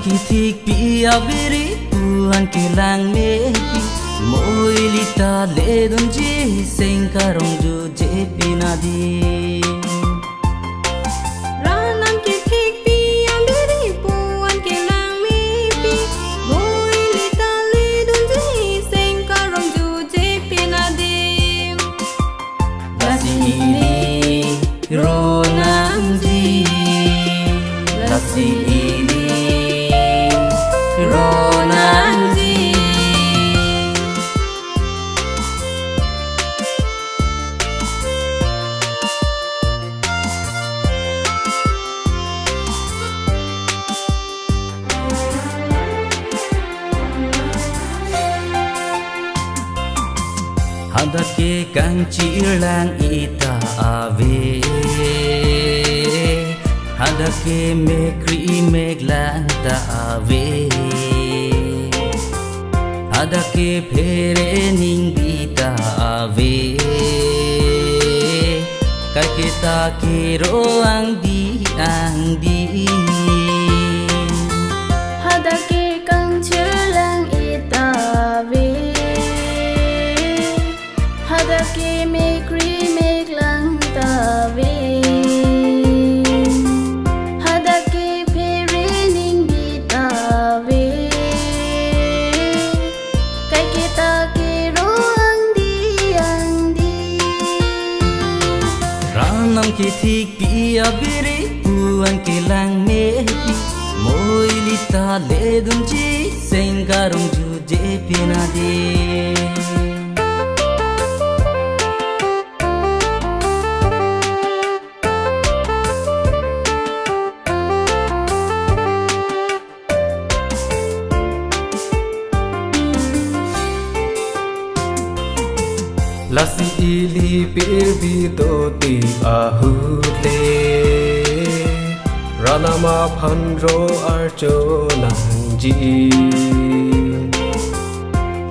ki thik pi abiri puan ki lang me pi moi li ta le dum ji sing karong ju je pi na di ranam ki thik pi abiri puan ki lang me pi moi li ta le dum ji sing karong ju je pi na di lasili ro nam ji lasili ro nam ji hada ke kang chi lang ita ave hada ke me kri me lang ta ave hada ke phere ning bita ave kai ke ta ke ro ang di hada ke kang chi lang ita ave hada ke me kri me lang ta ve hada ke phere ning bi ta ve kai ke ta ke ro ang di ranam ki thik pi abiri puan ki lang me pi moi li ta le dum ji sing karong ju je pi na de lasi ili pirbi to ti ahule ranama phanro archo nanji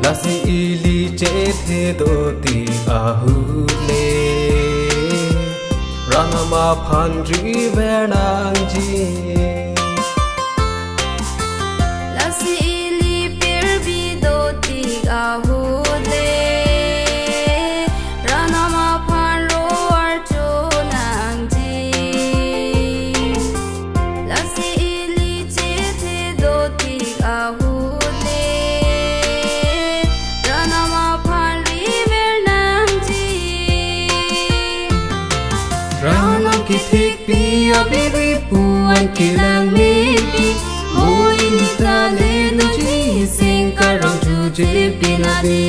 lasi ili che the to ti ahule ranama phandri venangji lasi ili pirbi do ti ahule ranam ki thik pi abiri puan ki lang me pi moi li ta le dum ji sing karong ju je pi na de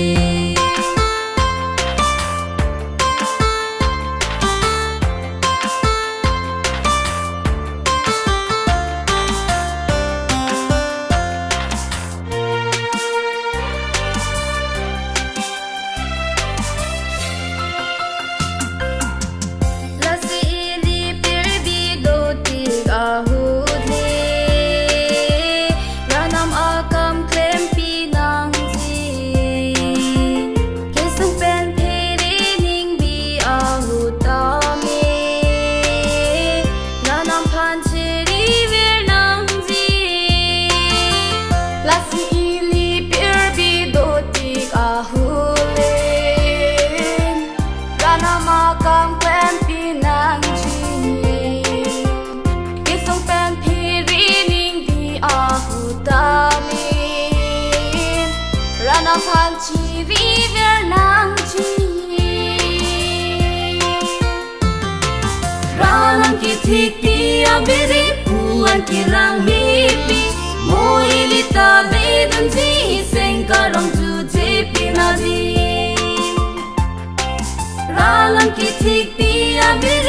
ranam phan chi vi ver nang chi ranam ki thik pi abiri puan ki lang me pi moi li ta le dum ji sing karong ju je pi na di ranam ki thik pi abiri